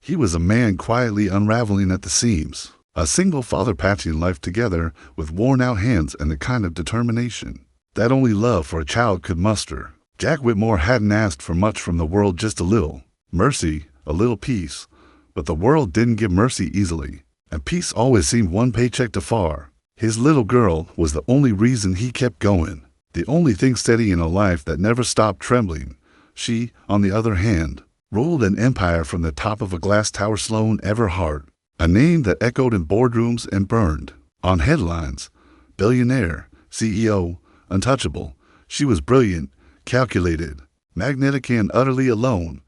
He was a man quietly unraveling at the seams, a single father patching life together with worn-out hands and the kind of determination that only love for a child could muster. Jack Whitmore hadn't asked for much from the world, just a little mercy, a little peace. But the world didn't give mercy easily, and peace always seemed one paycheck too far. His little girl was the only reason he kept going, the only thing steady in a life that never stopped trembling. She, on the other hand, ruled an empire from the top of a glass tower. Sloane Everhart, a name that echoed in boardrooms and burned on headlines. Billionaire, CEO, untouchable. She was brilliant, calculated, magnetic, and utterly alone.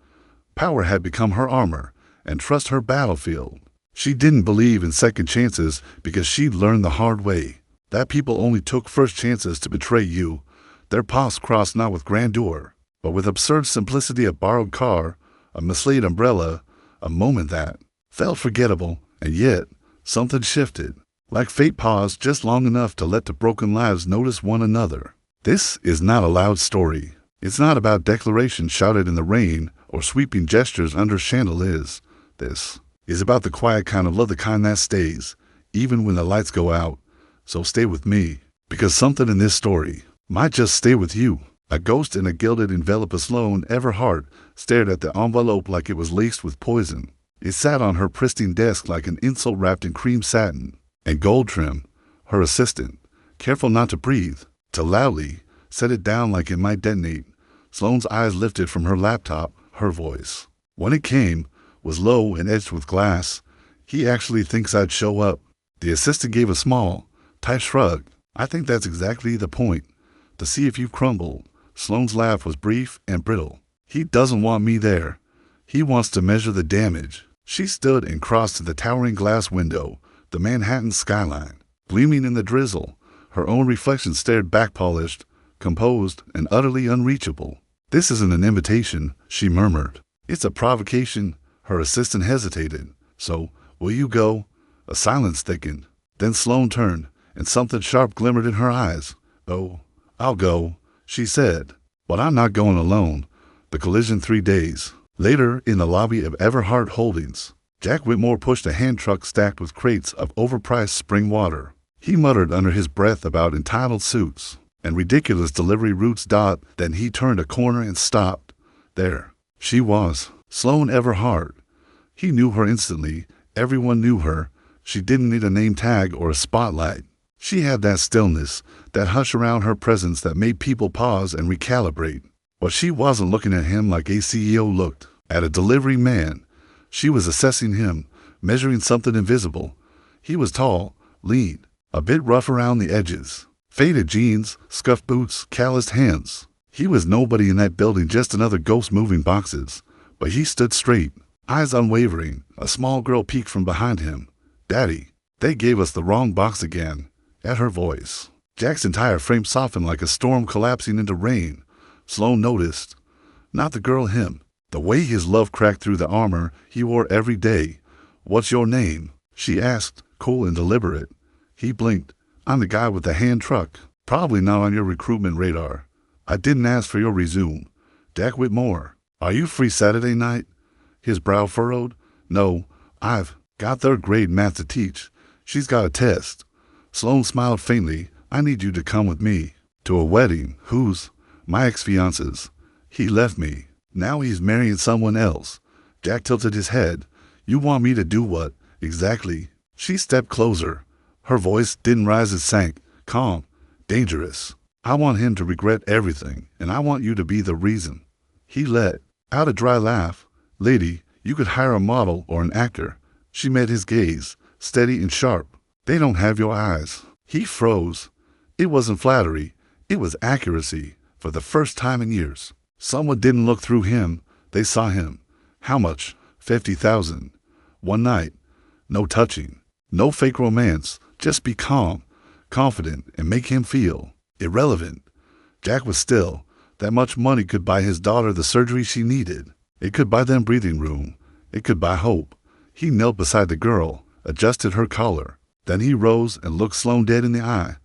Power had become her armor, and trust her battlefield. She didn't believe in second chances because she'd learned the hard way that people only took first chances to betray you. Their paths crossed not with grandeur, but with absurd simplicity. A borrowed car, a mislaid umbrella, a moment that felt forgettable, and yet something shifted. Like fate paused just long enough to let the broken lives notice one another. This is not a loud story. It's not about declarations shouted in the rain or sweeping gestures under chandeliers. This is about the quiet kind of love, the kind that stays, even when the lights go out. So stay with me, because something in this story might just stay with you. A ghost in a gilded envelope. Sloane Everhart stared at the envelope like it was laced with poison. It sat on her pristine desk like an insult wrapped in cream satin and gold trim. Her assistant, careful not to breathe, to loudly set it down like it might detonate. Sloane's eyes lifted from her laptop. Her voice, when it came, was low and edged with glass. He actually thinks I'd show up. The assistant gave a small, tight shrug. I think that's exactly the point, to see if you crumble. Sloane's laugh was brief and brittle. He doesn't want me there. He wants to measure the damage. She stood and crossed to the towering glass window, the Manhattan skyline, gleaming in the drizzle. Her own reflection stared back, polished, composed, and utterly unreachable. This isn't an invitation, she murmured. It's a provocation. Her assistant hesitated. So, will you go? A silence thickened. Then Sloane turned, and something sharp glimmered in her eyes. Oh, I'll go, she said. But I'm not going alone. The collision 3 days later in the lobby of Everhart Holdings. Jack Whitmore pushed a hand truck stacked with crates of overpriced spring water. He muttered under his breath about entitled suits and ridiculous delivery routes. Then he turned a corner and stopped. There she was, Sloane Everhart. He knew her instantly. Everyone knew her. She didn't need a name tag or a spotlight. She had that stillness, that hush around her presence that made people pause and recalibrate. But she wasn't looking at him like a CEO looked at a delivery man. She was assessing him, measuring something invisible. He was tall, lean, a bit rough around the edges. Faded jeans, scuffed boots, calloused hands. He was nobody in that building, just another ghost moving boxes. But he stood straight, eyes unwavering. A small girl peeked from behind him. Daddy, they gave us the wrong box again. At her voice, Jack's entire frame softened like a storm collapsing into rain. Sloane noticed. Not the girl, him. The way his love cracked through the armor he wore every day. What's your name? She asked, cool and deliberate. He blinked. I'm the guy with the hand truck. Probably not on your recruitment radar. I didn't ask for your resume. Jack Whitmore. Are you free Saturday night? His brow furrowed. No, I've got third grade math to teach. She's got a test. Sloane smiled faintly. I need you to come with me. To a wedding. Whose? My ex-fiance's. He left me. Now he's marrying someone else. Jack tilted his head. You want me to do what, exactly? She stepped closer. Her voice didn't rise, it sank. Calm. Dangerous. I want him to regret everything, and I want you to be the reason. He let out a dry laugh. Lady, you could hire a model or an actor. She met his gaze, steady and sharp. They don't have your eyes. He froze. It wasn't flattery. It was accuracy. For the first time in years, someone didn't look through him. They saw him. How much? 50,000. One night. No touching. No fake romance. Just be calm, confident, and make him feel irrelevant. Jack was still. That much money could buy his daughter the surgery she needed. It could buy them breathing room. It could buy hope. He knelt beside the girl, adjusted her collar. Then he rose and looked Sloane dead in the eye.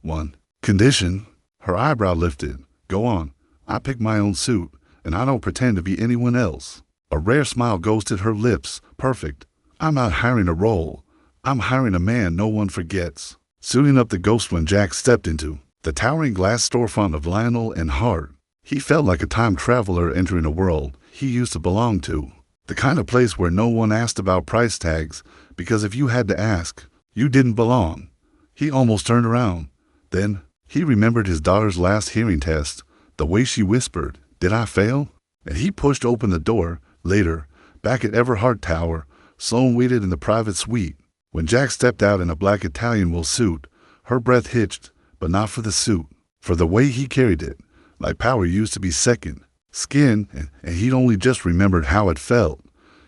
One condition. Her eyebrow lifted. Go on. I pick my own suit, and I don't pretend to be anyone else. A rare smile ghosted her lips. Perfect. I'm not hiring a role. I'm hiring a man no one forgets. Suiting up the ghost when Jack stepped into the towering glass storefront of Lionel and Hart. He felt like a time traveler entering a world he used to belong to. The kind of place where no one asked about price tags, because if you had to ask, you didn't belong. He almost turned around. Then, he remembered his daughter's last hearing test, the way she whispered, "Did I fail?" And he pushed open the door. Later, back at Everhart Tower, Sloane waited in the private suite. When Jack stepped out in a black Italian wool suit, her breath hitched, but not for the suit, for the way he carried it, like power used to be second. Skin, and he'd only just remembered how it felt.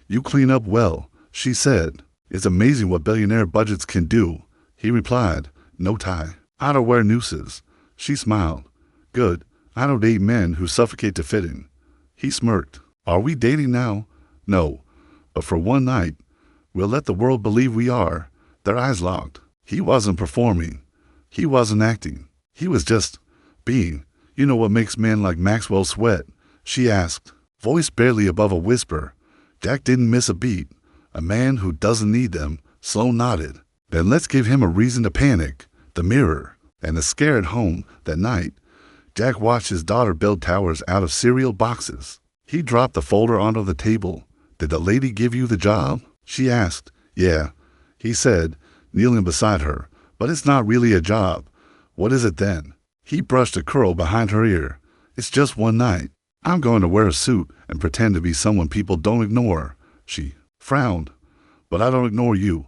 "You clean up well," she said. "It's amazing what billionaire budgets can do," he replied. "No tie. I don't wear nooses." She smiled. "Good. I don't date men who suffocate to fit in." He smirked. "Are we dating now?" "No. But for one night, we'll let the world believe we are." Their eyes locked. He wasn't performing. He wasn't acting. He was just being. "You know what makes men like Maxwell sweat?" she asked, voice barely above a whisper. Jack didn't miss a beat. "A man who doesn't need them." Sloane nodded. "Then let's give him a reason to panic." The mirror and the scare at home that night. Jack watched his daughter build towers out of cereal boxes. He dropped the folder onto the table. "Did the lady give you the job?" she asked. "Yeah," he said, kneeling beside her. "But it's not really a job." "What is it then?" He brushed a curl behind her ear. "It's just one night. I'm going to wear a suit and pretend to be someone people don't ignore." She frowned. "But I don't ignore you."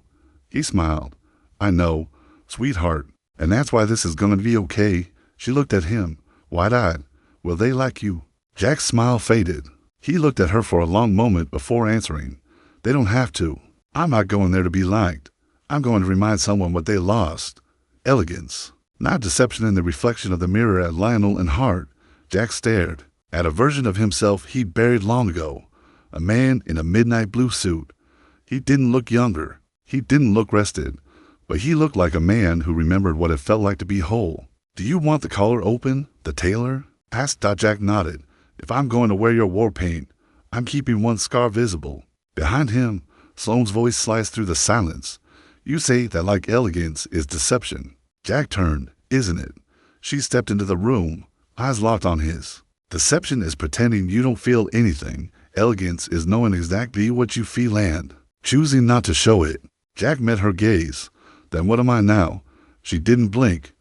He smiled. "I know, sweetheart, and that's why this is going to be okay." She looked at him, wide-eyed. "Will they like you?" Jack's smile faded. He looked at her for a long moment before answering. "They don't have to. I'm not going there to be liked. I'm going to remind someone what they lost. Elegance, not deception." In the reflection of the mirror at Lionel and Hart, Jack stared at a version of himself he'd buried long ago, a man in a midnight blue suit. He didn't look younger. He didn't look rested, but he looked like a man who remembered what it felt like to be whole. "Do you want the collar open, the tailor?" asked. Jack nodded. "If I'm going to wear your war paint, I'm keeping one scar visible." Behind him, Sloane's voice sliced through the silence. "You say that like elegance is deception." Jack turned. "Isn't it?" She stepped into the room, eyes locked on his. "Deception is pretending you don't feel anything. Elegance is knowing exactly what you feel and choosing not to show it." Jack met her gaze. "Then what am I now?" She didn't blink.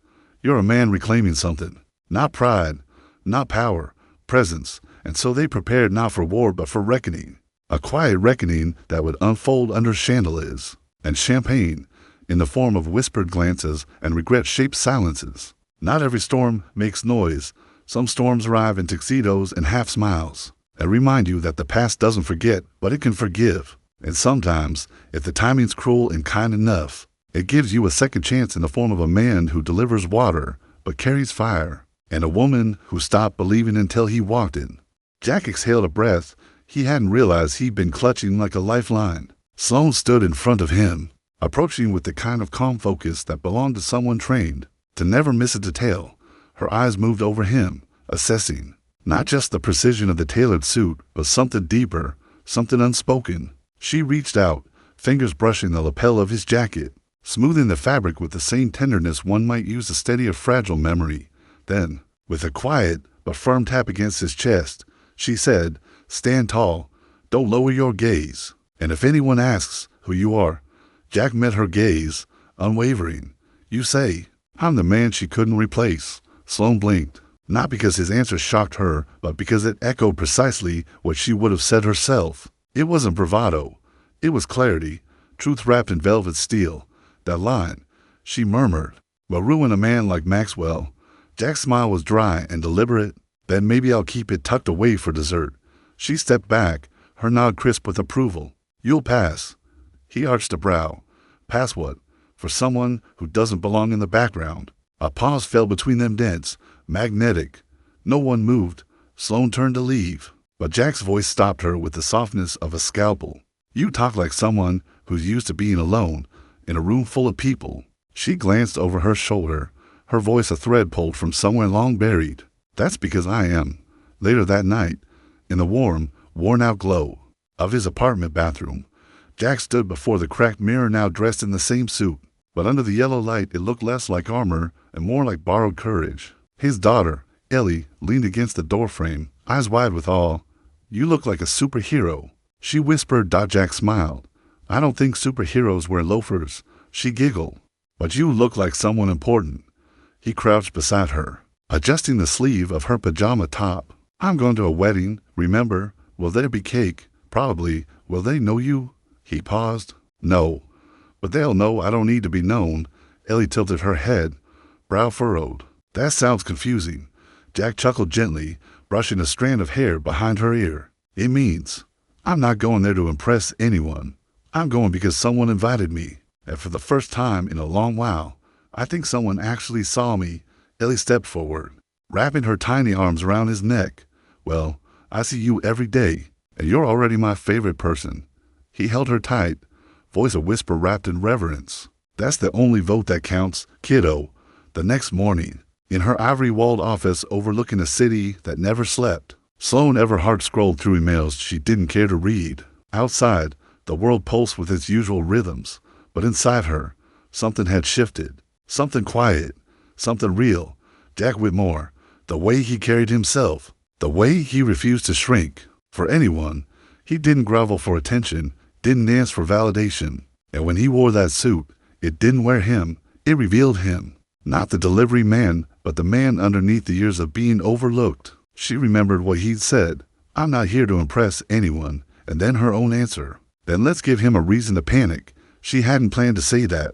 "You're a man reclaiming something. Not pride, not power, presence." And so they prepared not for war but for reckoning. A quiet reckoning that would unfold under chandeliers and champagne, in the form of whispered glances and regret-shaped silences. Not every storm makes noise. Some storms arrive in tuxedos and half smiles, and remind you that the past doesn't forget, but it can forgive. And sometimes, if the timing's cruel and kind enough, it gives you a second chance in the form of a man who delivers water but carries fire, and a woman who stopped believing until he walked in. Jack exhaled a breath he hadn't realized he'd been clutching like a lifeline. Sloane stood in front of him, approaching with the kind of calm focus that belonged to someone trained to never miss a detail. Her eyes moved over him, assessing not just the precision of the tailored suit, but something deeper, something unspoken. She reached out, fingers brushing the lapel of his jacket, smoothing the fabric with the same tenderness one might use to steady a fragile memory. Then, with a quiet but firm tap against his chest, she said, "Stand tall. Don't lower your gaze. And if anyone asks who you are," Jack met her gaze, unwavering. "You say, I'm the man she couldn't replace." Sloane blinked, not because his answer shocked her, but because it echoed precisely what she would have said herself. It wasn't bravado. It was clarity, truth wrapped in velvet steel. "That line," she murmured, "will ruin a man like Maxwell." Jack's smile was dry and deliberate. "Then maybe I'll keep it tucked away for dessert." She stepped back, her nod crisp with approval. "You'll pass." He arched a brow. "Pass what?" "For someone who doesn't belong in the background." A pause fell between them, dense, magnetic. No one moved. Sloane turned to leave, but Jack's voice stopped her with the softness of a scalpel. "You talk like someone who's used to being alone, in a room full of people." She glanced over her shoulder, her voice a thread pulled from somewhere long buried. "That's because I am." Later that night, in the warm, worn-out glow, of his apartment bathroom. Jack stood before the cracked mirror, now dressed in the same suit, but under the yellow light it looked less like armor and more like borrowed courage. His daughter, Ellie, leaned against the doorframe, eyes wide with awe. "You look like a superhero," she whispered. Jack smiled. "I don't think superheroes wear loafers," she giggled. "But you look like someone important." He crouched beside her, adjusting the sleeve of her pajama top. "I'm going to a wedding, remember? Will there be cake? Probably. Will they know you?" He paused. "No, but they'll know I don't need to be known." Ellie tilted her head, brow furrowed. "That sounds confusing." Jack chuckled gently, brushing a strand of hair behind her ear. "It means I'm not going there to impress anyone. I'm going because someone invited me. And for the first time in a long while, I think someone actually saw me." Ellie stepped forward, wrapping her tiny arms around his neck. "Well, I see you every day, and you're already my favorite person." He held her tight, voice a whisper wrapped in reverence. "That's the only vote that counts, kiddo." The next morning, in her ivory-walled office overlooking a city that never slept, Sloane Everhart scrolled through emails she didn't care to read. Outside, the world pulsed with its usual rhythms, but inside her, something had shifted. Something quiet, something real. Jack Whitmore, the way he carried himself, the way he refused to shrink for anyone. He didn't grovel for attention, didn't dance for validation. And when he wore that suit, it didn't wear him, it revealed him. Not the delivery man, but the man underneath the years of being overlooked. She remembered what he'd said. "I'm not here to impress anyone." And then her own answer. "Then let's give him a reason to panic." She hadn't planned to say that.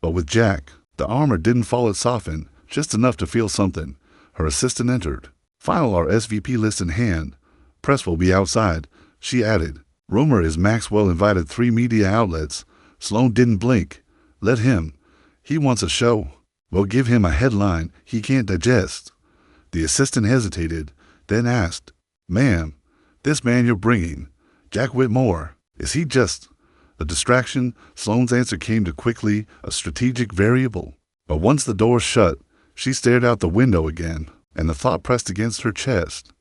But with Jack, the armor didn't fall, it softened, just enough to feel something. Her assistant entered. "File our SVP list in hand. Press will be outside," she added. "Rumor is Maxwell invited 3 media outlets." Sloane didn't blink. "Let him. He wants a show. We'll give him a headline he can't digest." The assistant hesitated, then asked, "Ma'am, this man you're bringing, Jack Whitmore, is he just a distraction?" Sloane's answer came too quickly, a strategic variable. But once the door shut, she stared out the window again, and the thought pressed against her chest.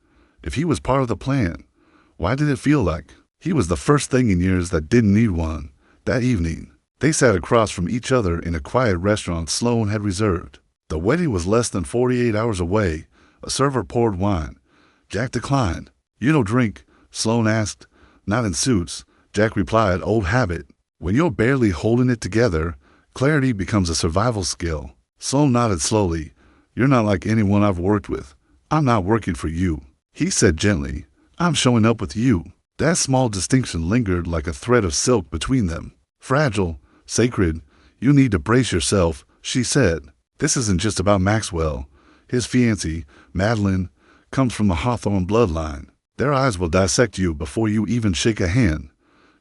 If he was part of the plan, why did it feel like he was the first thing in years that didn't need one? That evening, they sat across from each other in a quiet restaurant Sloane had reserved. The wedding was less than 48 hours away. A server poured wine. Jack declined. "You don't drink?" Sloane asked. "Not in suits," Jack replied. "Old habit. When you're barely holding it together, clarity becomes a survival skill." Sloane nodded slowly. "You're not like anyone I've worked with." "I'm not working for you," he said gently. "I'm showing up with you." That small distinction lingered like a thread of silk between them. "Fragile, sacred. You need to brace yourself," she said. "This isn't just about Maxwell. His fiancée, Madeline, comes from the Hawthorne bloodline. Their eyes will dissect you before you even shake a hand."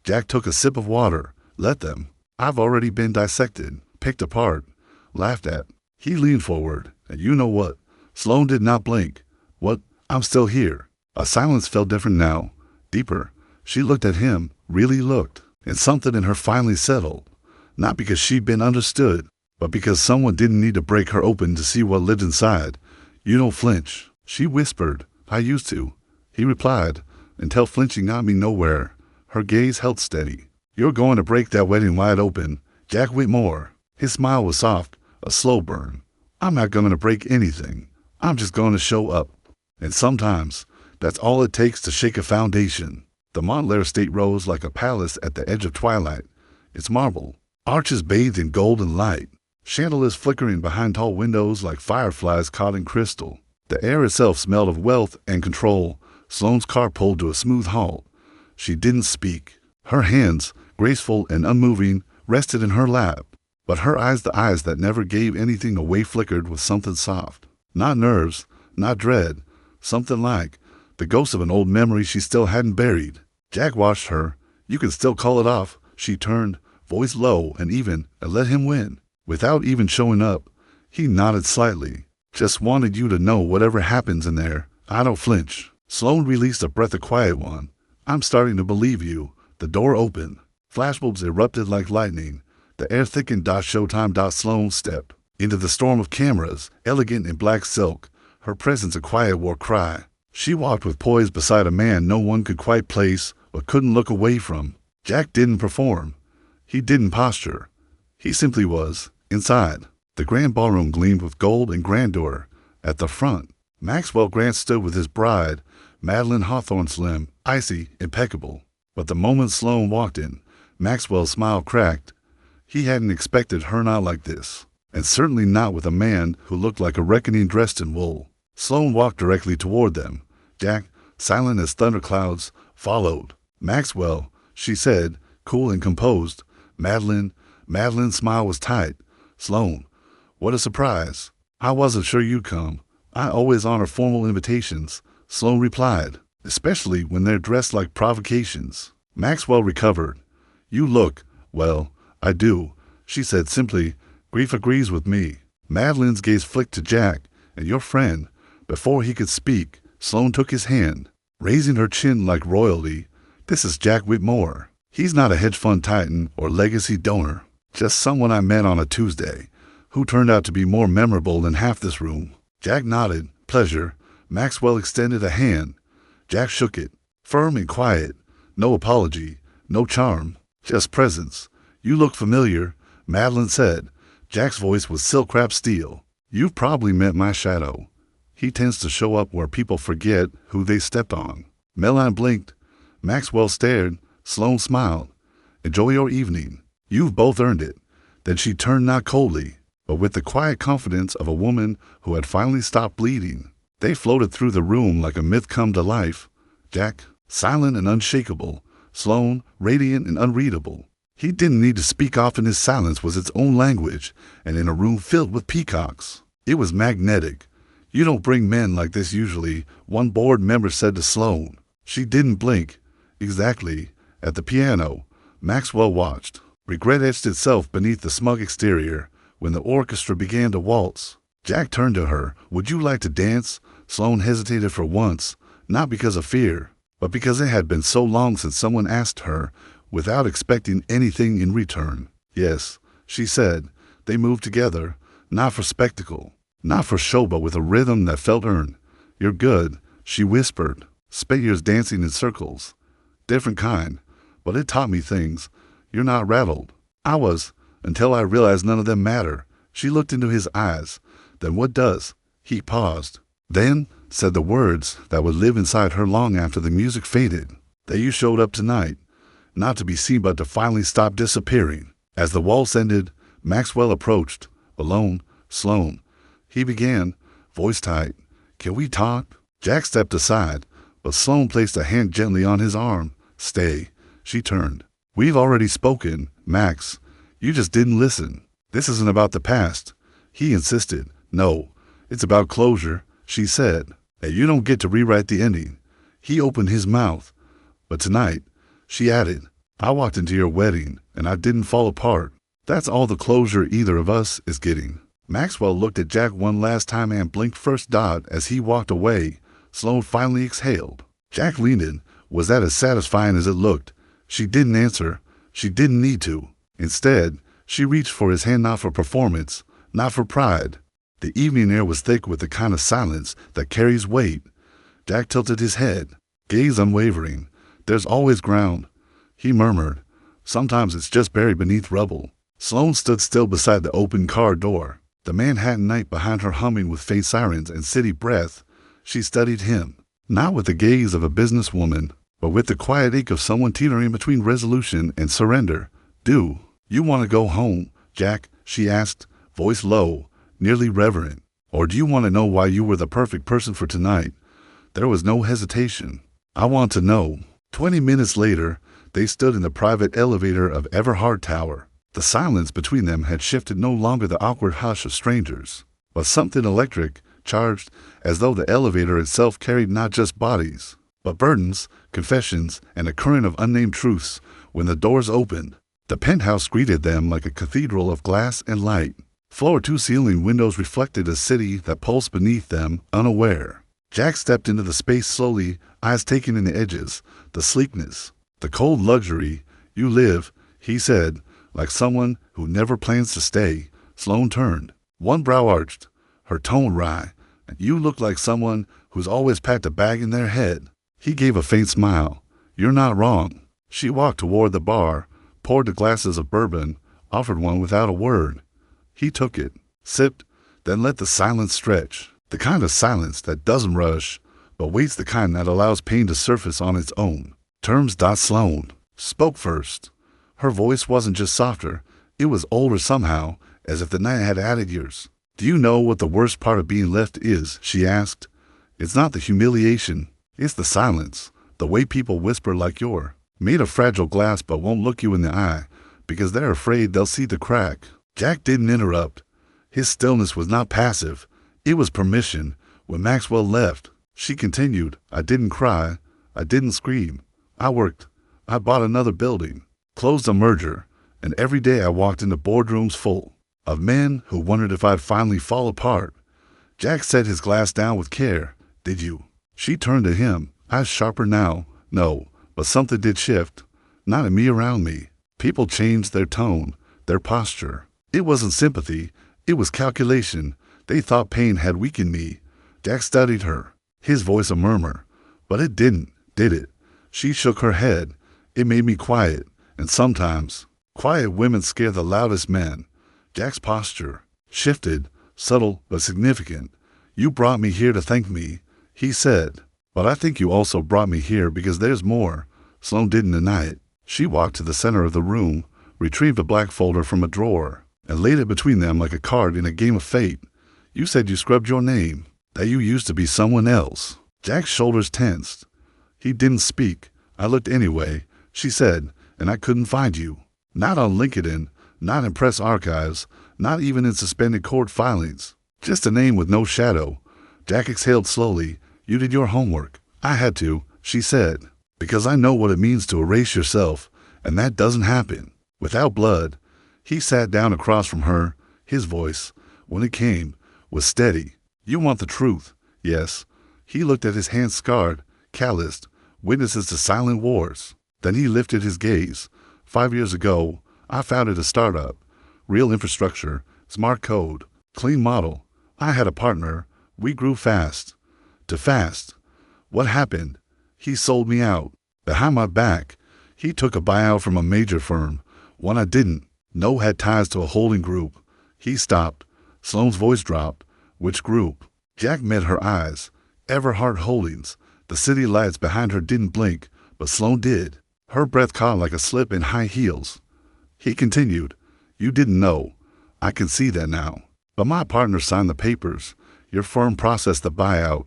Jack took a sip of water. "Let them. I've already been dissected, picked apart, laughed at." He leaned forward. "And you know what?" Sloane did not blink. "What?" "I'm still here." A silence felt different now, deeper. She looked at him, really looked, and something in her finally settled. Not because she'd been understood, but because someone didn't need to break her open to see what lived inside. "You don't flinch," she whispered. "I used to," he replied, "until flinching got me nowhere." Her gaze held steady. "You're going to break that wedding wide open, Jack Whitmore." His smile was soft, a slow burn. "I'm not going to break anything. I'm just going to show up. And sometimes, that's all it takes to shake a foundation." The Montclair estate rose like a palace at the edge of twilight. Its marble, arches bathed in golden light, chandeliers flickering behind tall windows like fireflies caught in crystal. The air itself smelled of wealth and control. Sloane's car pulled to a smooth halt. She didn't speak. Her hands, graceful and unmoving, rested in her lap. But her eyes, the eyes that never gave anything away, flickered with something soft. Not nerves, not dread. Something like the ghost of an old memory she still hadn't buried. Jack watched her. "You can still call it off." She turned, voice low and even, and let him win. Without even showing up, he nodded slightly. "Just wanted you to know whatever happens in there, I don't flinch." Sloane released a breath of quiet one. "I'm starting to believe you." The door opened. Flashbulbs erupted like lightning. The air thickened. Showtime. Sloane stepped into the storm of cameras, elegant in black silk, her presence a quiet war cry. She walked with poise beside a man no one could quite place but couldn't look away from. Jack didn't perform. He didn't posture. He simply was, inside. The grand ballroom gleamed with gold and grandeur. At the front, Maxwell Grant stood with his bride, Madeline Hawthorne, slim, icy, impeccable. But the moment Sloane walked in, Maxwell's smile cracked. He hadn't expected her not like this, and certainly not with a man who looked like a reckoning dressed in wool. Sloane walked directly toward them. Jack, silent as thunderclouds, followed. "Maxwell," she said, cool and composed. Madeline's smile was tight. "Sloane, what a surprise. I wasn't sure you'd come. I always honor formal invitations," Sloane replied, "especially when they're dressed like provocations." Maxwell recovered. "You look, well, I do," she said simply. "Grief agrees with me." Madeline's gaze flicked to Jack. "And your friend." Before he could speak, Sloane took his hand, raising her chin like royalty. "This is Jack Whitmore. He's not a hedge fund titan or legacy donor, just someone I met on a Tuesday, who turned out to be more memorable than half this room." Jack nodded. "Pleasure." Maxwell extended a hand. Jack shook it, firm and quiet. No apology, no charm, just presence. "You look familiar," Madeline said. Jack's voice was silk-wrapped steel. "You've probably met my shadow. He tends to show up where people forget who they stepped on." Madeline blinked. Maxwell stared. Sloane smiled. "Enjoy your evening. You've both earned it." Then she turned, not coldly, but with the quiet confidence of a woman who had finally stopped bleeding. They floated through the room like a myth come to life. Jack, silent and unshakable. Sloane, radiant and unreadable. He didn't need to speak. Often his silence was its own language, and in a room filled with peacocks, it was magnetic. "You don't bring men like this usually," one board member said to Sloane. She didn't blink. "Exactly." At the piano, Maxwell watched. Regret etched itself beneath the smug exterior. When the orchestra began to waltz, Jack turned to her. "Would you like to dance?" Sloane hesitated for once, not because of fear, but because it had been so long since someone asked her, without expecting anything in return. "Yes," she said. They moved together, not for spectacle, not for show, but with a rhythm that felt earned. "You're good," she whispered. "Spayers dancing in circles. Different kind, but it taught me things. You're not rattled." "I was, until I realized none of them matter." She looked into his eyes. "Then what does?" He paused. "Then," said the words that would live inside her long after the music faded, "that you showed up tonight, not to be seen but to finally stop disappearing." As the waltz ended, Maxwell approached. "Alone, Sloane," he began, voice tight. "Can we talk?" Jack stepped aside, but Sloane placed a hand gently on his arm. "Stay." She turned. "We've already spoken, Max. You just didn't listen. This isn't about the past." He insisted. "No, it's about closure," she said. "And you don't get to rewrite the ending." He opened his mouth. "But tonight," she added, "I walked into your wedding, and I didn't fall apart. That's all the closure either of us is getting." Maxwell looked at Jack one last time and blinked first dot as he walked away. Sloane finally exhaled. Jack leaned in. Was that as satisfying as it looked? She didn't answer. She didn't need to. Instead, she reached for his hand, not for performance, not for pride. The evening air was thick with the kind of silence that carries weight. Jack tilted his head, gaze unwavering. "There's always ground," he murmured. "Sometimes it's just buried beneath rubble." Sloane stood still beside the open car door, the Manhattan night behind her humming with faint sirens and city breath. She studied him, not with the gaze of a businesswoman, but with the quiet ache of someone teetering between resolution and surrender. "Do you want to go home, Jack?" she asked, voice low, nearly reverent. "Or do you want to know why you were the perfect person for tonight?" There was no hesitation. "I want to know." 20 minutes later, they stood in the private elevator of Everhard Tower. The silence between them had shifted, no longer the awkward hush of strangers, but something electric, charged, as though the elevator itself carried not just bodies, but burdens, confessions, and a current of unnamed truths. When the doors opened, the penthouse greeted them like a cathedral of glass and light. Floor-to-ceiling windows reflected a city that pulsed beneath them, unaware. Jack stepped into the space slowly, eyes taking in the edges, the sleekness, the cold luxury. "You live," he said, "like someone who never plans to stay." Sloane turned. One brow arched, her tone wry. "And you look like someone who's always packed a bag in their head." He gave a faint smile. You're not wrong. She walked toward the bar, poured the glasses of bourbon, offered one without a word. He took it, sipped, then let the silence stretch. The kind of silence that doesn't rush, but waits, the kind that allows pain to surface on its own. Terms. Sloan spoke first. Her voice wasn't just softer, it was older somehow, as if the night had added years. Do you know what the worst part of being left is? She asked. It's not the humiliation, it's the silence, the way people whisper like you're made of fragile glass but won't look you in the eye because they're afraid they'll see the crack. Jack didn't interrupt. His stillness was not passive, it was permission. When Maxwell left, she continued, I didn't cry, I didn't scream. I worked, I bought another building, closed a merger, and every day I walked into boardrooms full of men who wondered if I'd finally fall apart. Jack set his glass down with care. Did you? She turned to him, eyes sharper now. No, but something did shift. Not in me, around me. People changed their tone, their posture. It wasn't sympathy, it was calculation. They thought pain had weakened me. Jack studied her, his voice a murmur. But it didn't, did it? She shook her head. It made me quiet, and sometimes quiet women scare the loudest men. Jack's posture shifted, subtle but significant. You brought me here to thank me, he said. But I think you also brought me here because there's more. Sloan didn't deny it. She walked to the center of the room, retrieved a black folder from a drawer, and laid it between them like a card in a game of fate. You said you scrubbed your name, that you used to be someone else. Jack's shoulders tensed. He didn't speak. I looked anyway, she said, and I couldn't find you. Not on LinkedIn, not in press archives, not even in suspended court filings. Just a name with no shadow. Jack exhaled slowly. You did your homework. I had to, she said, because I know what it means to erase yourself, and that doesn't happen without blood. He sat down across from her. His voice, when it came, was steady. You want the truth? Yes. He looked at his hands scarred, calloused, witnesses to silent wars. Then he lifted his gaze. 5 years ago, I founded a startup. Real infrastructure, smart code, clean model. I had a partner. We grew fast. Too fast. What happened? He sold me out. Behind my back. He took a buyout from a major firm. One I didn't know had ties to a holding group. He stopped. Sloan's voice dropped. Which group? Jack met her eyes. Everhart Holdings. The city lights behind her didn't blink, but Sloan did. Her breath caught like a slip in high heels. He continued, You didn't know. I can see that now. But my partner signed the papers. Your firm processed the buyout.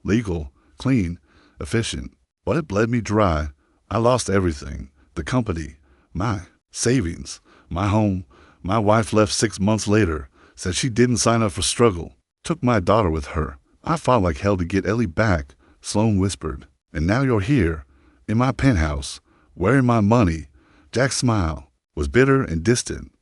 Legal, clean, efficient. But it bled me dry. I lost everything. The company, my savings, my home. My wife left 6 months later. Said she didn't sign up for struggle. Took my daughter with her. I fought like hell to get Ellie back, Sloan whispered. And now you're here, in my penthouse, wearing my money. Jack's smile was bitter and distant.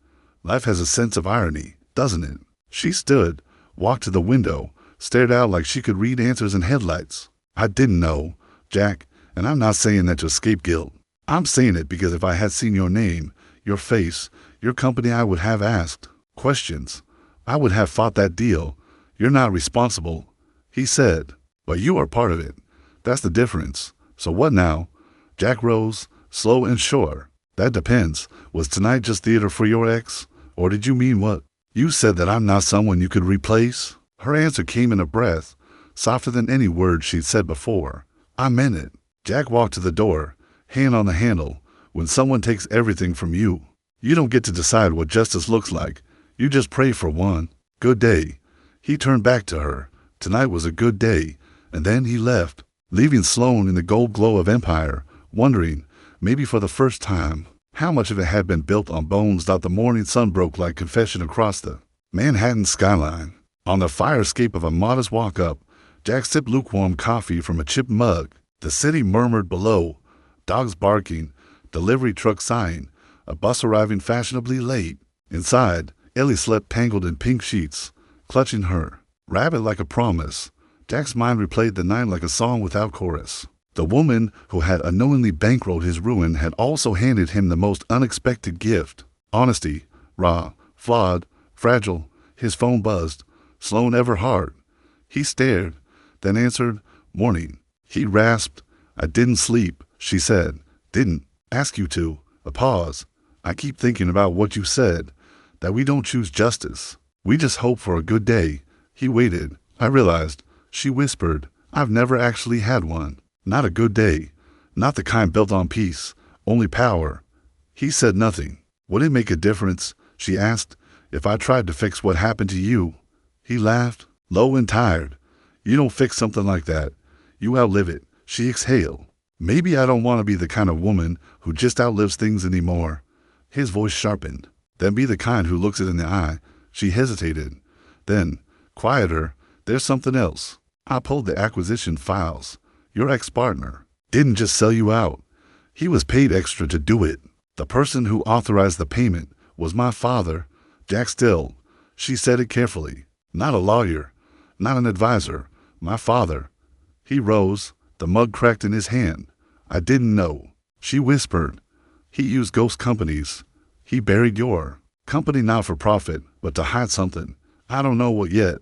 Life has a sense of irony, doesn't it? She stood, walked to the window, stared out like she could read answers in headlights. I didn't know, Jack, and I'm not saying that to escape guilt. I'm saying it because if I had seen your name, your face, your company, I would have asked questions. I would have fought that deal. You're not responsible, he said, but you are part of it. That's the difference. So what now? Jack rose, slow and sure. That depends. Was tonight just theater for your ex? Or did you mean what? You said that I'm not someone you could replace? Her answer came in a breath, softer than any word she'd said before. I meant it. Jack walked to the door, hand on the handle. When someone takes everything from you, you don't get to decide what justice looks like. You just pray for one. Good day. He turned back to her. Tonight was a good day. And then he left, leaving Sloan in the gold glow of empire, wondering, maybe for the first time, how much of it had been built on bones. The morning sun broke like confession across the Manhattan skyline. On the fire escape of a modest walk-up, Jack sipped lukewarm coffee from a chipped mug. The city murmured below, dogs barking, delivery trucks sighing, a bus arriving fashionably late. Inside, Ellie slept tangled in pink sheets, clutching her, rabid like a promise. Jack's mind replayed the night like a song without chorus. The woman who had unknowingly bankrolled his ruin had also handed him the most unexpected gift. Honesty, raw, flawed, fragile. His phone buzzed. Sloan Everhart. He stared, then answered, Morning. He rasped, I didn't sleep. she said. Didn't ask you to. A pause. I keep thinking about what you said, that we don't choose justice. We just hope for a good day. He waited. I realized. She whispered, I've never actually had one. Not a good day. Not the kind built on peace, only power. He said nothing. Would it make a difference, she asked, if I tried to fix what happened to you? He laughed, low and tired. You don't fix something like that. You outlive it. She exhaled. Maybe I don't want to be the kind of woman who just outlives things anymore. His voice sharpened. Then be the kind who looks it in the eye. She hesitated. Then, quieter, there's something else. I pulled the acquisition files. Your ex-partner didn't just sell you out. He was paid extra to do it. The person who authorized the payment was my father, Jack Still. She said it carefully. Not a lawyer, not an advisor, my father. He rose, the mug cracked in his hand. I didn't know. She whispered. He used ghost companies. He buried your company not for profit, but to hide something. I don't know what yet.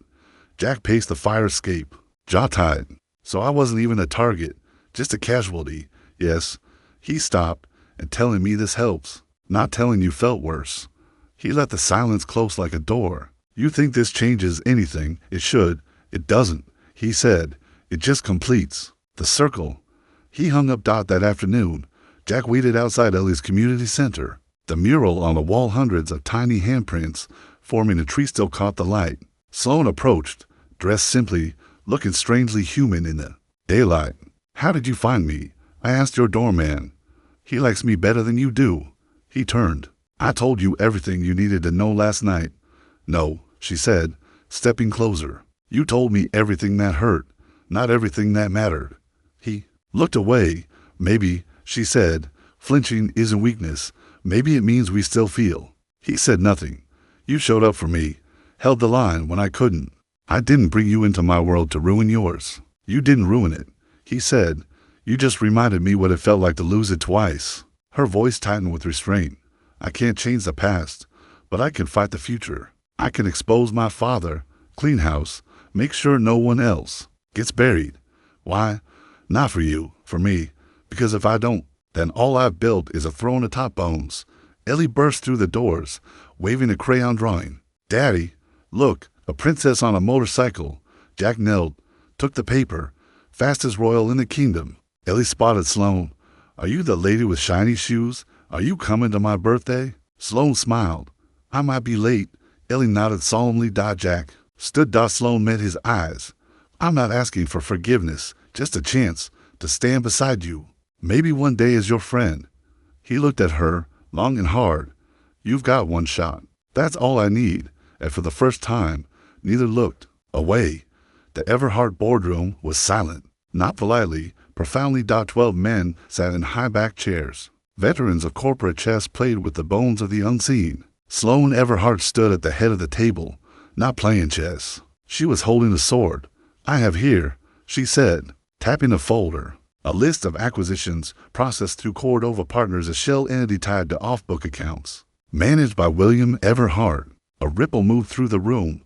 Jack paced the fire escape, jaw tied. So I wasn't even a target, just a casualty. Yes. He stopped, and telling me this helps. Not telling you felt worse. He let the silence close like a door. You think this changes anything? It should. It doesn't, he said. It just completes the circle. He hung up that afternoon. Jack waited outside Ellie's community center. The mural on the wall, hundreds of tiny handprints forming a tree, still caught the light. Sloan approached, dressed simply, looking strangely human in the daylight. How did you find me? I asked your doorman. He likes me better than you do. He turned. I told you everything you needed to know last night. No, she said, stepping closer. You told me everything that hurt, not everything that mattered. He looked away. Maybe, she said, flinching isn't weakness. Maybe it means we still feel. He said nothing. You showed up for me, held the line when I couldn't. I didn't bring you into my world to ruin yours. You didn't ruin it, he said. You just reminded me what it felt like to lose it twice. Her voice tightened with restraint. I can't change the past, but I can fight the future. I can expose my father, clean house, make sure no one else gets buried. Why? Not for you, for me. Because if I don't, then all I've built is a throne atop bones. Ellie burst through the doors, waving a crayon drawing. Daddy, look, a princess on a motorcycle. Jack knelt, took the paper. Fastest royal in the kingdom. Ellie spotted Sloan. Are you the lady with shiny shoes? Are you coming to my birthday? Sloan smiled. I might be late. Ellie nodded solemnly. Jack stood. Sloan met his eyes. I'm not asking for forgiveness, just a chance to stand beside you. Maybe one day as your friend. He looked at her, long and hard. You've got one shot. That's all I need. And for the first time, neither looked away. The Everhart boardroom was silent. Not politely, profoundly. 12 men sat in high-backed chairs. Veterans of corporate chess played with the bones of the unseen. Sloan Everhart stood at the head of the table, not playing chess. She was holding a sword. I have here, she said, tapping a folder, a list of acquisitions processed through Cordova Partners, a shell entity tied to off-book accounts, managed by William Everhart. A ripple moved through the room.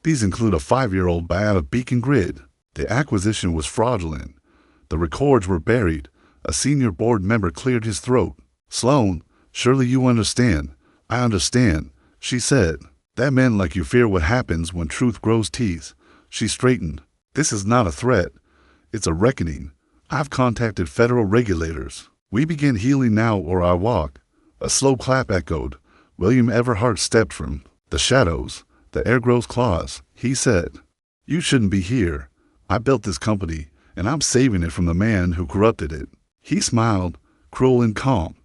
These include a 5-year-old buyout of Beacon Grid. The acquisition was fraudulent. The records were buried. A senior board member cleared his throat. Sloan, surely you understand. I understand, she said. That men like you fear what happens when truth grows teeth. She straightened. This is not a threat. It's a reckoning. I've contacted federal regulators. We begin healing now or I walk. A slow clap echoed. William Everhart stepped from the shadows. The air grows claws, he said. You shouldn't be here. I built this company, and I'm saving it from the man who corrupted it. He smiled, cruel and calm.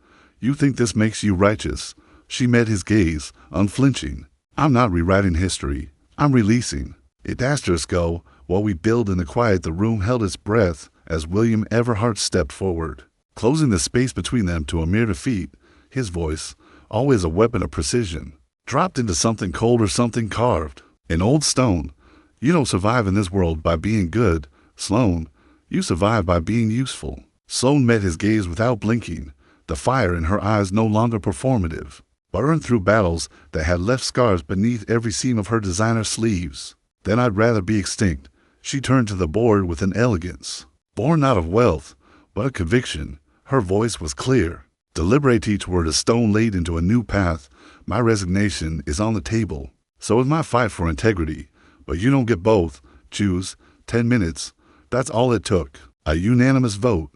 You think this makes you righteous? She met his gaze, unflinching. I'm not rewriting history. I'm releasing. It asters go while we build in the quiet. The room held its breath as William Everhart stepped forward, closing the space between them to a mere defeat. His voice, always a weapon of precision, dropped into something cold or something carved in old stone. You don't survive in this world by being good, Sloan. You survive by being useful. Sloan met his gaze without blinking, the fire in her eyes no longer performative, burned through battles that had left scars beneath every seam of her designer sleeves. Then I'd rather be extinct. She turned to the board with an elegance, born not of wealth, but a conviction. Her voice was clear, deliberate. Each word a stone laid into a new path. My resignation is on the table. So is my fight for integrity. But you don't get both. Choose. 10 minutes. That's all it took. A unanimous vote.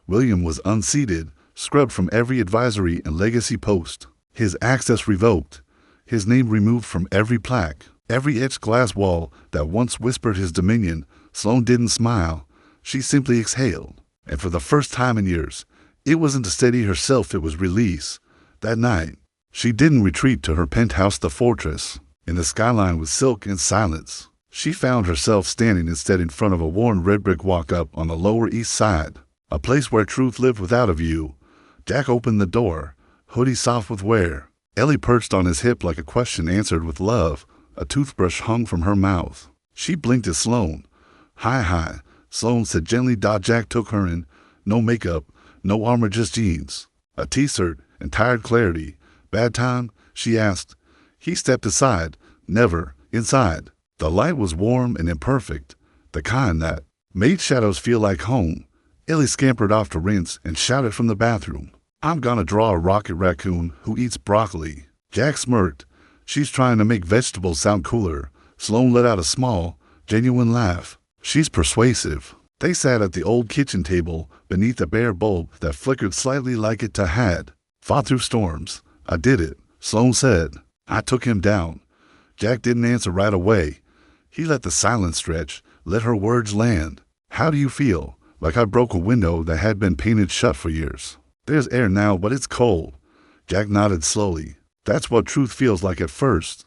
William was unseated, scrubbed from every advisory and legacy post. His access revoked. His name removed from every plaque. Every etched glass wall that once whispered his dominion. Sloane didn't smile. She simply exhaled. And for the first time in years, it wasn't to steady herself, it was release. That night, she didn't retreat to her penthouse, the fortress. In the skyline with silk and silence, she found herself standing instead in front of a worn red brick walk-up on the Lower East Side, a place where truth lived without a view. Jack opened the door, hoodie soft with wear. Ellie perched on his hip like a question answered with love. A toothbrush hung from her mouth. She blinked at Sloane. Hi, Sloane said gently. Jack took her in. No makeup, no armor, just jeans, a t-shirt, and tired clarity. Bad time? She asked. He stepped aside. Never. Inside. The light was warm and imperfect, the kind that made shadows feel like home. Ellie scampered off to rinse and shouted from the bathroom, I'm gonna draw a rocket raccoon who eats broccoli. Jack smirked. She's trying to make vegetables sound cooler. Sloane let out a small, genuine laugh. She's persuasive. They sat at the old kitchen table beneath a bare bulb that flickered slightly like it had. Fought through storms. I did it, Sloane said. I took him down. Jack didn't answer right away. He let the silence stretch, let her words land. How do you feel? Like I broke a window that had been painted shut for years. There's air now, but it's cold. Jack nodded slowly. That's what truth feels like at first.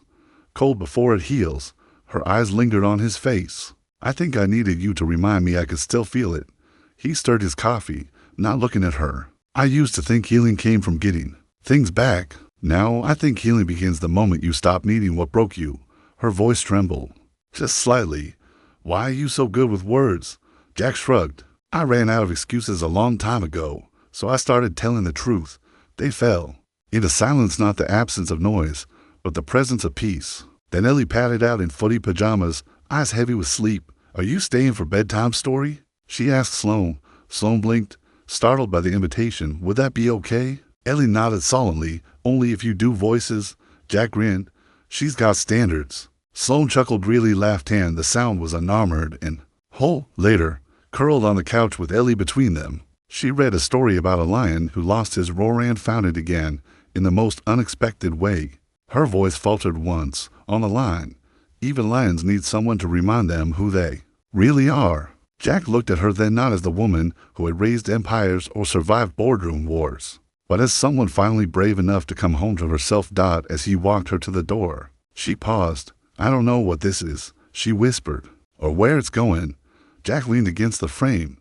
Cold before it heals. Her eyes lingered on his face. I think I needed you to remind me I could still feel it. He stirred his coffee, not looking at her. I used to think healing came from getting things back. Now I think healing begins the moment you stop needing what broke you. Her voice trembled. Just slightly. Why are you so good with words? Jack shrugged. I ran out of excuses a long time ago, so I started telling the truth. They fell into silence, not the absence of noise, but the presence of peace. Then Ellie padded out in footy pajamas, eyes heavy with sleep. Are you staying for bedtime story? She asked Sloane. Sloane blinked, startled by the invitation. Would that be okay? Ellie nodded solemnly. Only if you do voices. Jack grinned. She's got standards. Sloane chuckled, really laughed, and the sound was unarmored and whole. Later, curled on the couch with Ellie between them, she read a story about a lion who lost his roar and found it again in the most unexpected way. Her voice faltered once, on the line. Even lions need someone to remind them who they really are. Jack looked at her then, not as the woman who had raised empires or survived boardroom wars, but as someone finally brave enough to come home to herself. As he walked her to the door, she paused. I don't know what this is, she whispered, or where it's going. Jack leaned against the frame.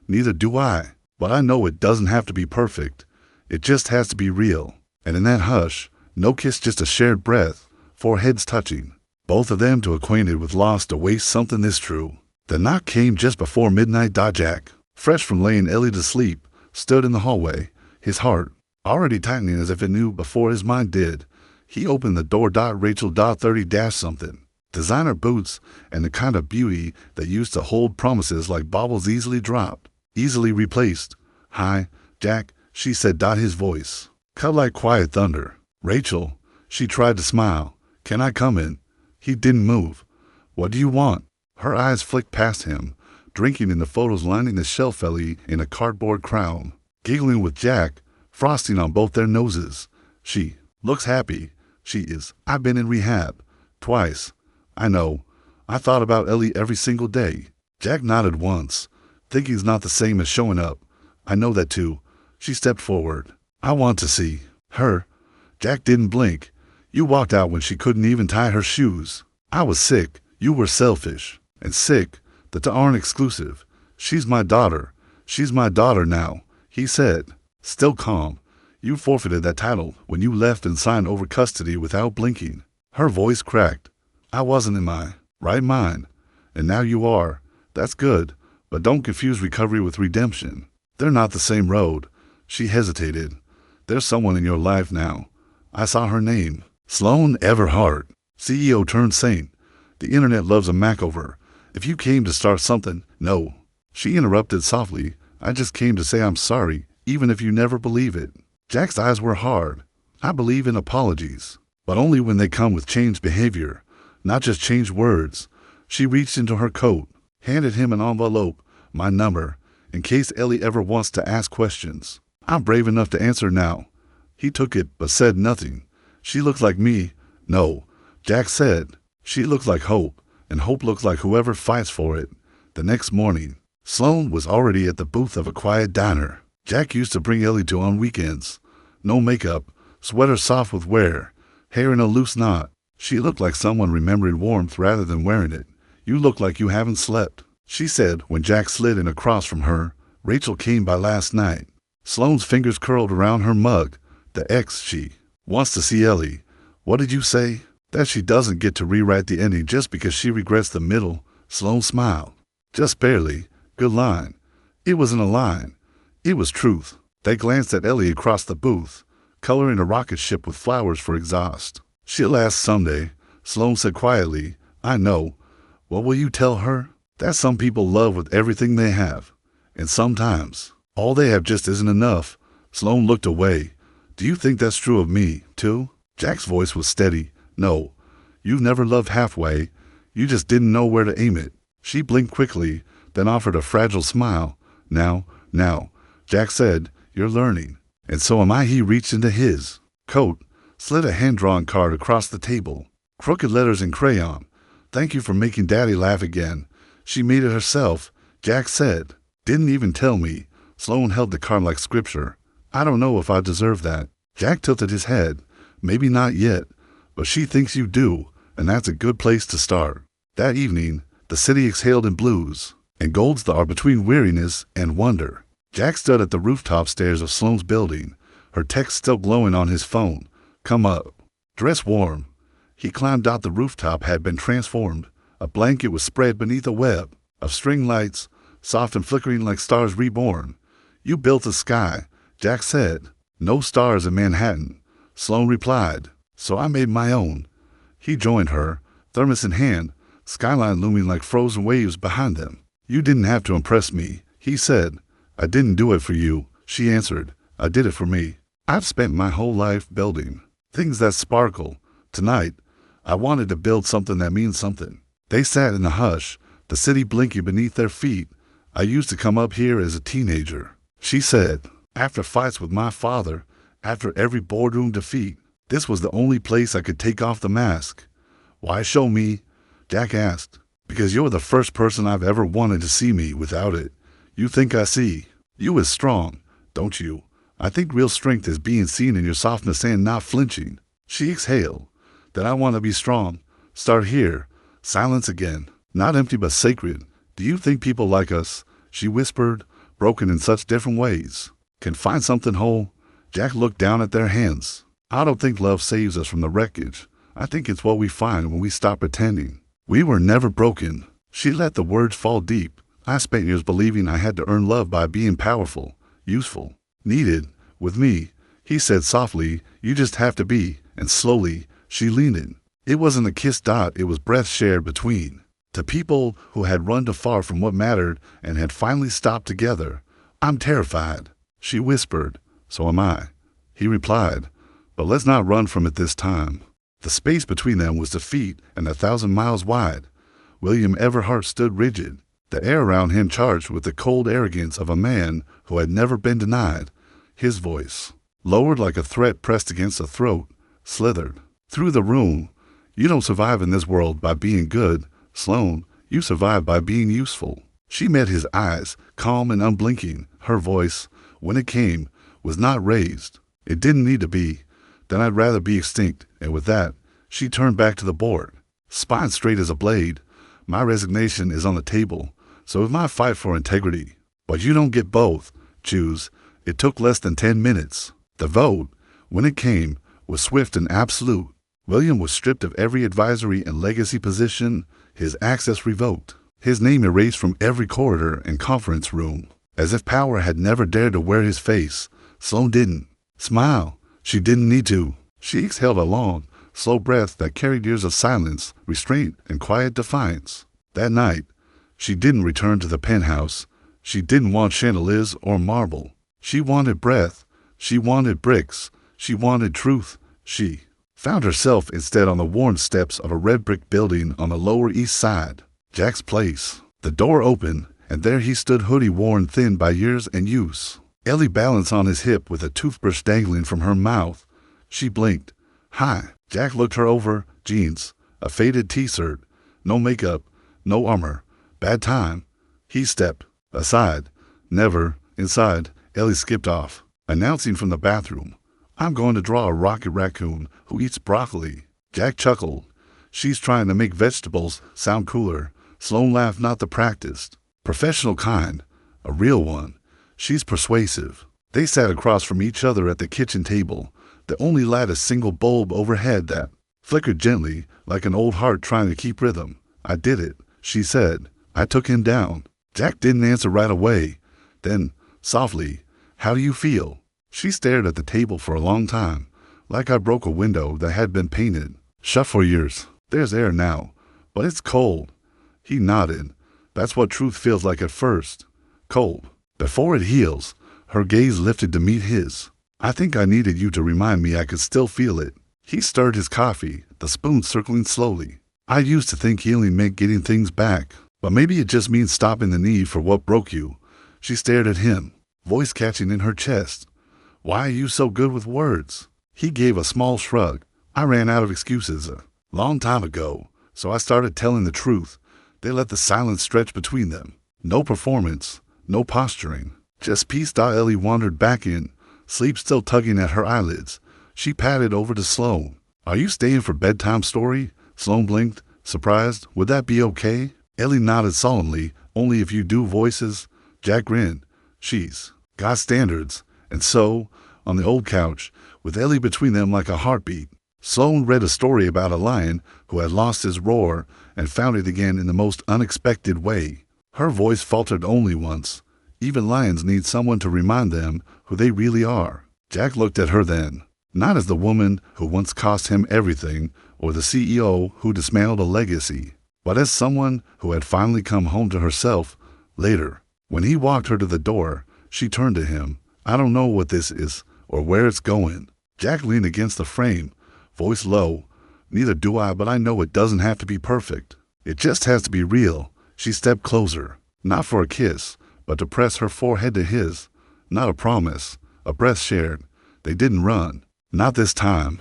Neither do I, but I know it doesn't have to be perfect. It just has to be real. And in that hush, no kiss, just a shared breath, foreheads touching, both of them too acquainted with loss to waste something this true. The knock came just before midnight. Jack, fresh from laying Ellie to sleep, stood in the hallway, his heart already tightening as if it knew before his mind did. He opened the door. Rachel, 30-something. Designer boots and the kind of beauty that used to hold promises like baubles, easily dropped, easily replaced. Hi, Jack, she said. His voice cut like quiet thunder. Rachel, she tried to smile. Can I come in? He didn't move. What do you want? Her eyes flicked past him, drinking in the photos lining the shelf. Ellie in a cardboard crown, giggling with Jack, frosting on both their noses. She looks happy. She is. I've been in rehab. Twice. I know. I thought about Ellie every single day. Jack nodded once. Thinking's not the same as showing up. I know that too. She stepped forward. I want to see her. Jack didn't blink. You walked out when she couldn't even tie her shoes. I was sick. You were selfish. And sick. The two aren't exclusive. She's my daughter. She's my daughter now, he said, still calm. You forfeited that title when you left and signed over custody without blinking. Her voice cracked. I wasn't in my right mind, and now you are. That's good, but don't confuse recovery with redemption. They're not the same road. She hesitated. There's someone in your life now. I saw her name. Sloane Everhart, CEO turned saint. The internet loves a makeover. If you came to start something, no. She interrupted softly. I just came to say I'm sorry. even if you never believe it. Jack's eyes were hard. I believe in apologies, but only when they come with changed behavior, not just changed words. She reached into her coat, handed him an envelope, my number, in case Ellie ever wants to ask questions. I'm brave enough to answer now. He took it, but said nothing. She looked like me. No, Jack said. She looked like hope, and hope looks like whoever fights for it. The next morning, Sloane was already at the booth of a quiet diner. Jack used to bring Ellie to on weekends. No makeup, sweater soft with wear, hair in a loose knot. She looked like someone remembering warmth rather than wearing it. You look like you haven't slept, she said when Jack slid in across from her. Rachel came by last night. Sloane's fingers curled around her mug. The ex, she wants to see Ellie. What did you say? That she doesn't get to rewrite the ending just because she regrets the middle. Sloane smiled. Just barely. Good line. It wasn't a line. It was truth. They glanced at Ellie across the booth, coloring a rocket ship with flowers for exhaust. She'll ask someday, Sloane said quietly. I know. What will you tell her? That some people love with everything they have. And sometimes, all they have just isn't enough. Sloane looked away. Do you think that's true of me, too? Jack's voice was steady. No. You've never loved halfway. You just didn't know where to aim it. She blinked quickly, then offered a fragile smile. Now, Jack said, you're learning. And so am I. He reached into his coat, slid a hand-drawn card across the table. Crooked letters in crayon. Thank you for making Daddy laugh again. She made it herself, Jack said. Didn't even tell me. Sloane held the card like scripture. I don't know if I deserve that. Jack tilted his head. Maybe not yet, but she thinks you do, and that's a good place to start. That evening, the city exhaled in blues and golds that are between weariness and wonder. Jack stood at the rooftop stairs of Sloane's building, her text still glowing on his phone. Come up. Dress warm. He climbed out. The rooftop had been transformed. A blanket was spread beneath a web of string lights, soft and flickering like stars reborn. You built the sky, Jack said. No stars in Manhattan, Sloane replied. So I made my own. He joined her, thermos in hand, skyline looming like frozen waves behind them. You didn't have to impress me, he said. I didn't do it for you, she answered. I did it for me. I've spent my whole life building things that sparkle. Tonight, I wanted to build something that means something. They sat in the hush, the city blinking beneath their feet. I used to come up here as a teenager, she said. After fights with my father, after every boardroom defeat, this was the only place I could take off the mask. Why show me? Jack asked. Because you're the first person I've ever wanted to see me without it. You think I see you as strong, don't you? I think real strength is being seen in your softness and not flinching. She exhaled. That I want to be strong. Start here. Silence again. Not empty but sacred. Do you think people like us, she whispered, broken in such different ways, can find something whole? Jack looked down at their hands. I don't think love saves us from the wreckage. I think it's what we find when we stop pretending. We were never broken. She let the words fall deep. I spent years believing I had to earn love by being powerful, useful, needed. With me, he said softly, you just have to be. And slowly, she leaned in. It wasn't a kiss. It was breath shared between. To people who had run too far from what mattered and had finally stopped together. I'm terrified, she whispered. So am I, he replied. But let's not run from it this time. The space between them was defeat and 1,000 miles wide. William Everhart stood rigid, the air around him charged with the cold arrogance of a man who had never been denied. His voice, lowered like a threat pressed against a throat, slithered through the room. You don't survive in this world by being good, Sloane. You survive by being useful. She met his eyes, calm and unblinking. Her voice, when it came, was not raised. It didn't need to be. Then I'd rather be extinct. And with that, she turned back to the board, spine straight as a blade. My resignation is on the table, so is my fight for integrity. But you don't get both. Choose. It took less than 10 minutes. The vote, when it came, was swift and absolute. William was stripped of every advisory and legacy position, his access revoked, his name erased from every corridor and conference room. As if power had never dared to wear his face, Sloane didn't smile. She didn't need to. She exhaled a long, slow breath that carried years of silence, restraint, and quiet defiance. That night, she didn't return to the penthouse. She didn't want chandeliers or marble. She wanted breath. She wanted bricks. She wanted truth. She found herself instead on the worn steps of a red brick building on the Lower East Side. Jack's place. The door opened, and there he stood, hoodie worn thin by years and use. Ellie balanced on his hip with a toothbrush dangling from her mouth. She blinked. Hi. Jack looked her over. Jeans, a faded t-shirt, no makeup, no armor. Bad time. He stepped aside. Never. Inside. Ellie skipped off, announcing from the bathroom, I'm going to draw a rocket raccoon who eats broccoli. Jack chuckled. She's trying to make vegetables sound cooler. Sloan laughed, not the practiced, professional kind, a real one. She's persuasive. They sat across from each other at the kitchen table, that only light a single bulb overhead that flickered gently like an old heart trying to keep rhythm. I did it, she said. I took him down. Jack didn't answer right away. Then, softly, how do you feel? She stared at the table for a long time, like I broke a window that had been painted. Shut for years. There's air now, but it's cold. He nodded. That's what truth feels like at first. Cold. Before it heals. Her gaze lifted to meet his. I think I needed you to remind me I could still feel it. He stirred his coffee, the spoon circling slowly. I used to think healing meant getting things back, but maybe it just means stopping the need for what broke you. She stared at him, voice catching in her chest. Why are you so good with words? He gave a small shrug. I ran out of excuses a long time ago, so I started telling the truth. They let the silence stretch between them. No performance, no posturing, just peace. Ellie wandered back in, sleep still tugging at her eyelids. She patted over to Sloan. Are you staying for bedtime story? Sloan blinked, surprised. Would that be okay? Ellie nodded solemnly. Only if you do voices. Jack grinned. She's got standards. And so, on the old couch, with Ellie between them like a heartbeat, Sloan read a story about a lion who had lost his roar and found it again in the most unexpected way. Her voice faltered only once. Even lions need someone to remind them who they really are. Jack looked at her then, not as the woman who once cost him everything or the CEO who dismantled a legacy, but as someone who had finally come home to herself later. When he walked her to the door, she turned to him. I don't know what this is or where it's going. Jack leaned against the frame, voice low. Neither do I, but I know it doesn't have to be perfect. It just has to be real. She stepped closer, not for a kiss, but to press her forehead to his. Not a promise, a breath shared. They didn't run. Not this time.